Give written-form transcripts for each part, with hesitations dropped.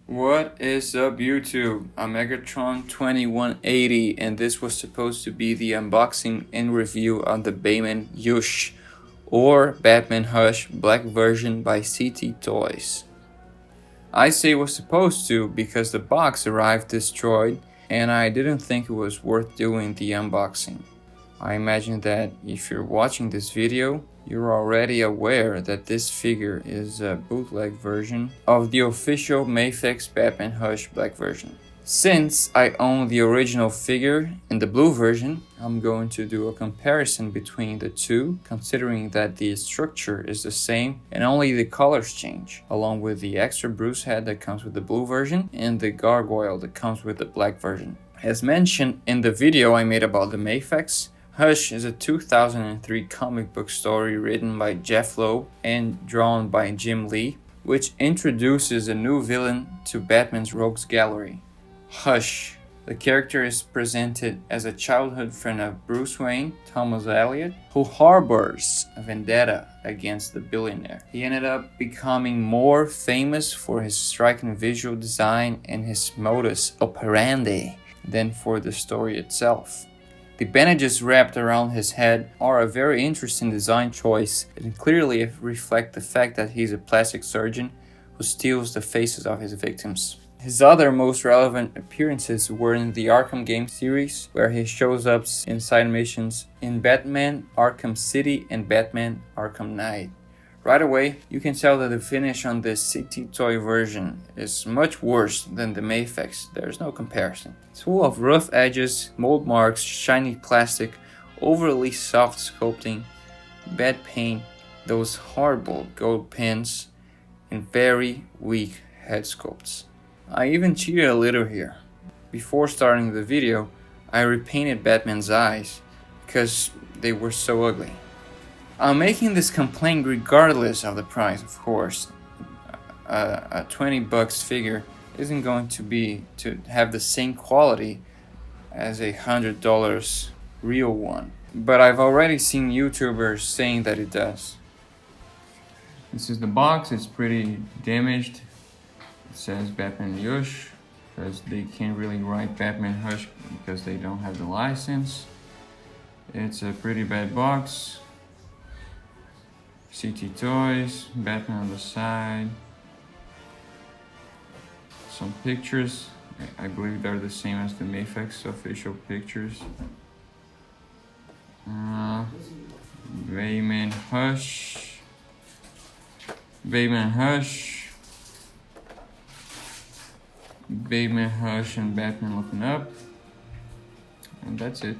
What is up, YouTube? I'm Megatron2180, and this was supposed to be the unboxing and review on the Baiman Iush or Batman Hush Black version by CT Toys. I say it was supposed to because the box arrived destroyed and I didn't think it was worth doing the unboxing. I imagine that if you're watching this video, you're already aware that this figure is a bootleg version of the official MAFEX Batman Hush Black version. Since I own the original figure in the blue version, I'm going to do a comparison between the two, considering that the structure is the same and only the colors change, along with the extra Bruce head that comes with the blue version and the gargoyle that comes with the black version. As mentioned in the video I made about the MAFEX, Hush is a 2003 comic book story written by Jeff Loeb and drawn by Jim Lee, which introduces a new villain to Batman's rogues gallery. Hush. The character is presented as a childhood friend of Bruce Wayne, Thomas Elliot, who harbors a vendetta against the billionaire. He ended up becoming more famous for his striking visual design and his modus operandi than for the story itself. The bandages wrapped around his head are a very interesting design choice and clearly reflect the fact that he's a plastic surgeon who steals the faces of his victims. His other most relevant appearances were in the Arkham game series, where he shows up in side missions in Batman Arkham City and Batman Arkham Knight. Right away, you can tell that the finish on the CT toy version is much worse than the MAFEX. There's no comparison. It's full of rough edges, mold marks, shiny plastic, overly soft sculpting, bad paint, those horrible gold pins, and very weak head sculpts. I even cheated a little here. Before starting the video, I repainted Batman's eyes because they were so ugly. I'm making this complaint regardless of the price, of course. A $20 figure isn't going to have the same quality as a $100 real one. But I've already seen YouTubers saying that it does. This is the box. It's pretty damaged. It says Batman Iush because they can't really write Batman Hush because they don't have the license. It's a pretty bad box. CT Toys, Batman on the side. Some pictures. I believe they're the same as the MAFEX official pictures. Baiman Hush. Baiman Hush. Baiman Hush and Batman looking up. And that's it.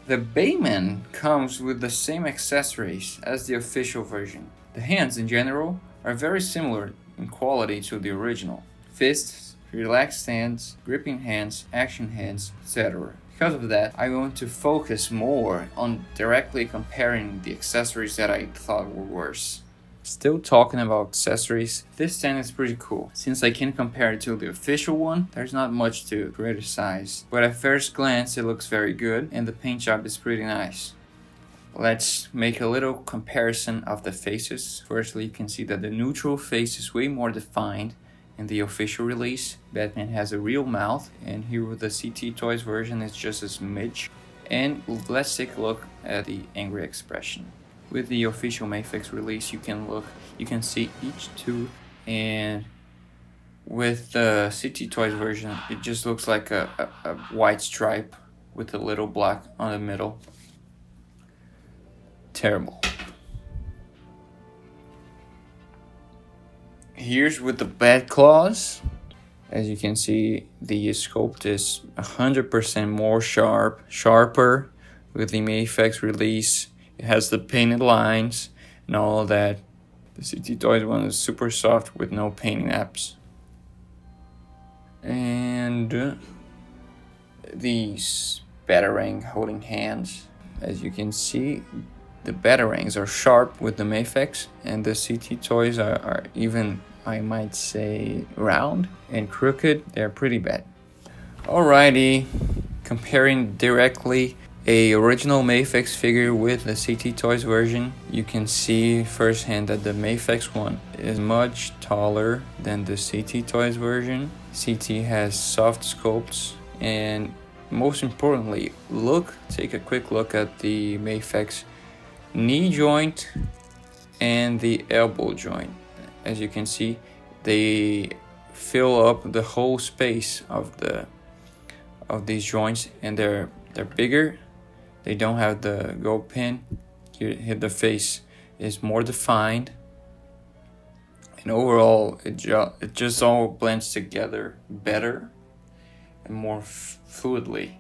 The Baiman comes with the same accessories as the official version. The hands in general are very similar in quality to the original. Fists, relaxed hands, gripping hands, action hands, etc. Because of that, I want to focus more on directly comparing the accessories that I thought were worse. Still talking about accessories, this stand is pretty cool. Since I can compare it to the official one, there's not much to criticize. But at first glance it looks very good and the paint job is pretty nice. Let's make a little comparison of the faces. Firstly, you can see that the neutral face is way more defined in the official release. Batman has a real mouth, and here with the CT Toys version it's just a smidge. And let's take a look at the angry expression. With the official MAFEX release, you can see each tooth, and with the CT Toys version, it just looks like a white stripe with a little black on the middle. Terrible. Here's with the bad claws. As you can see, the sculpt is 100% more sharper with the MAFEX release. It has the painted lines and all of that. The CT Toys one is super soft with no painting apps. And these Batarang holding hands. As you can see, the Batarangs are sharp with the MAFEX, and the CT Toys are even, I might say, round and crooked. They're pretty bad. Alrighty, comparing directly a original MAFEX figure with the CT Toys version, you can see firsthand that the MAFEX one is much taller than the CT Toys version. CT has soft sculpts, and most importantly, take a quick look at the MAFEX knee joint and the elbow joint. As you can see, they fill up the whole space of these joints, and they're bigger. They don't have the gold pin. Here the face is more defined, and overall it just all blends together better and more fluidly.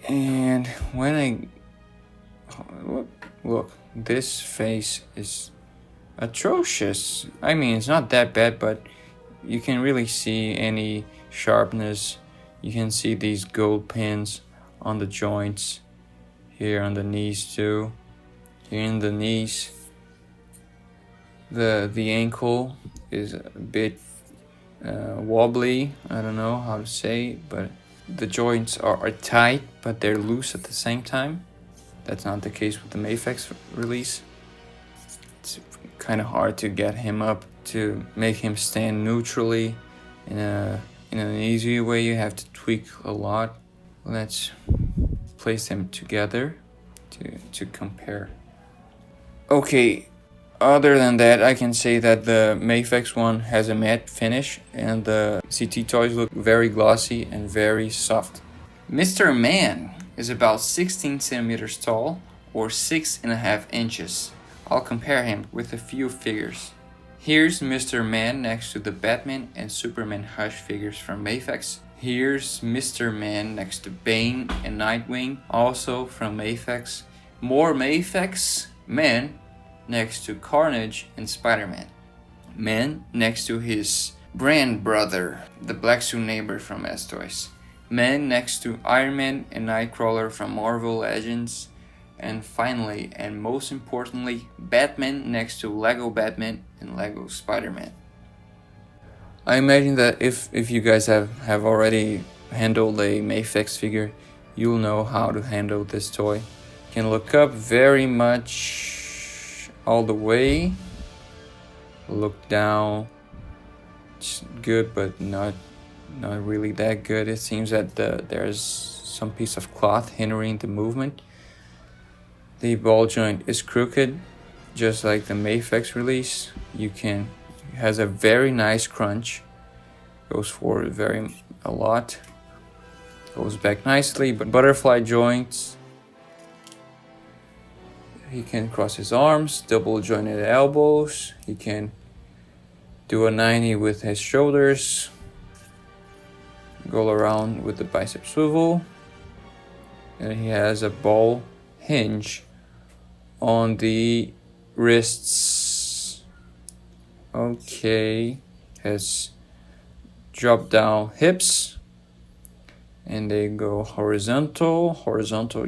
And when I look, this face is atrocious. I mean, it's not that bad, but you can really see any sharpness. You can see these gold pins on the joints, here on the knees too. Here in the knees, the ankle is a bit wobbly. I don't know how to say, but the joints are tight, but they're loose at the same time. That's not the case with the MAFEX release. It's kind of hard to get him up to make him stand neutrally in an easy way. You have to tweak a lot. Let's place them together to compare. Okay, other than that, I can say that the MAFEX one has a matte finish, and the CT Toys look very glossy and very soft. Mr. Man is about 16 centimeters tall, or 6.5 inches. I'll compare him with a few figures. Here's Mr. Man next to the Batman and Superman Hush figures from MAFEX. Here's Mr. Man next to Bane and Nightwing, also from MAFEX. More MAFEX. Man next to Carnage and Spider-Man. Man next to his brand brother, the Black Suit neighbor from S-Toys. Man next to Iron Man and Nightcrawler from Marvel Legends. And finally, and most importantly, Batman next to Lego Batman and Lego Spider-Man. I imagine that if you guys have already handled a MAFEX figure, you'll know how to handle this toy. You can look up very much all the way. Look down. It's good, but not really that good. It seems that there's some piece of cloth hindering the movement. The ball joint is crooked, just like the MAFEX release. It has a very nice crunch. Goes forward a lot. Goes back nicely, but butterfly joints. He can cross his arms, double jointed elbows. He can do a 90 with his shoulders. Go around with the bicep swivel. And he has a ball hinge on the wrists. Okay, has drop down hips, and they go horizontal,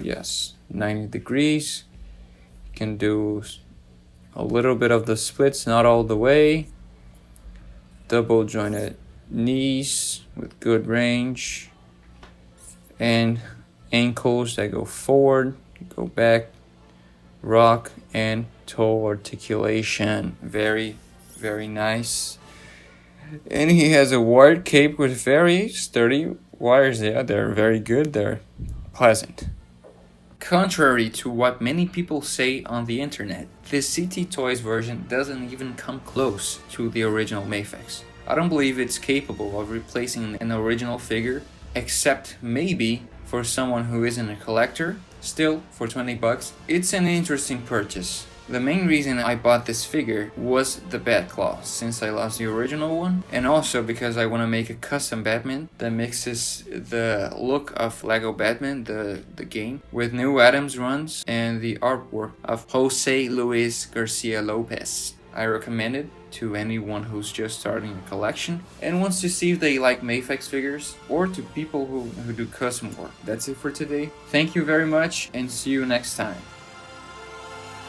yes, 90 degrees. You can do a little bit of the splits, not all the way. Double jointed knees with good range, and ankles that go forward, go back, rock, and toe articulation. Very, very nice. And he has a wired cape with very sturdy wires. Yeah, they're very good. They're pleasant. Contrary to what many people say on the internet, this CT Toys version doesn't even come close to the original MAFEX. I don't believe it's capable of replacing an original figure, except maybe for someone who isn't a collector. Still, for 20 bucks, it's an interesting purchase. The main reason I bought this figure was the Batclaw, since I lost the original one, and also because I want to make a custom Batman that mixes the look of Lego Batman, the game, with new Adams runs and the artwork of Jose Luis Garcia Lopez. I recommend it to anyone who's just starting a collection and wants to see if they like MAFEX figures, or to people who do custom work. That's it for today. Thank you very much, and see you next time.